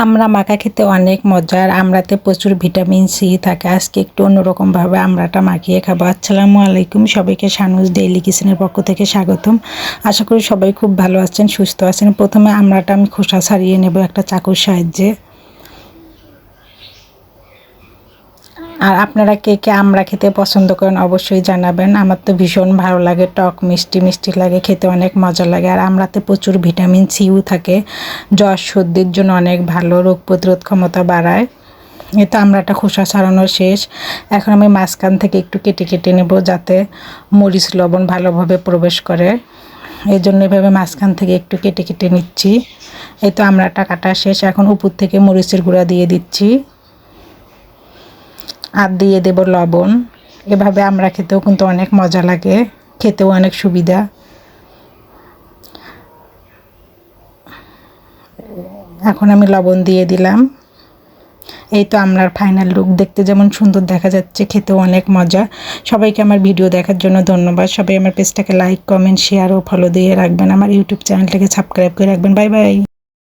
আমরা মাখা খেতে অনেক মজার। আমড়াতে প্রচুর ভিটামিন সি থাকে। আজকে একটু অন্যরকমভাবে আমড়াটা মাখিয়ে খাবো। আসসালামু আলাইকুম, সবাইকে শানুস ডেইলি কিচেনের পক্ষ থেকে স্বাগতম। আশা করি সবাই খুব ভালো আছেন, সুস্থ আছেন। প্রথমে আমড়াটা আমি খোসা ছাড়িয়ে নেব একটা চাকুর সাহায্যে। আর আপনারা কে কে আমড়া খেতে পছন্দ করেন অবশ্যই জানাবেন। আমার তো ভীষণ ভালো লাগে, টক মিষ্টি মিষ্টি লাগে, খেতে অনেক মজা লাগে। আর আমড়াতে প্রচুর ভিটামিন সিও থাকে, জ্বর সর্দির জন্য অনেক ভালো, রোগ প্রতিরোধ ক্ষমতা বাড়ায়। এই তো আমড়াটা খোসা ছাড়ানো শেষ। এখন আমি মাঝখান থেকে একটু কেটে কেটে নেব যাতে মরিচ লবণ ভালোভাবে প্রবেশ করে। এই জন্য এভাবে মাঝখান থেকে একটু কেটে কেটে নিচ্ছি। এই তো আমড়াটা কাটা শেষ। এখন উপর থেকে মরিচের গুঁড়া দিয়ে দিচ্ছি আর দিয়ে দেব লবণ। এভাবে আমরা খেতেও কিন্তু অনেক মজা লাগে, খেতেও অনেক সুবিধা। এখন আমি লবণ দিয়ে দিলাম। এই তো আমরার ফাইনাল লুক। দেখতে যেমন সুন্দর দেখা যাচ্ছে, খেতেও অনেক মজা। সবাইকে আমার ভিডিও দেখার জন্য ধন্যবাদ। সবাই আমার পেজটাকে লাইক, কমেন্ট, শেয়ার ও ফলো দিয়ে রাখবেন। আমার ইউটিউব চ্যানেলটাকে সাবস্ক্রাইব করে রাখবেন। Bye bye.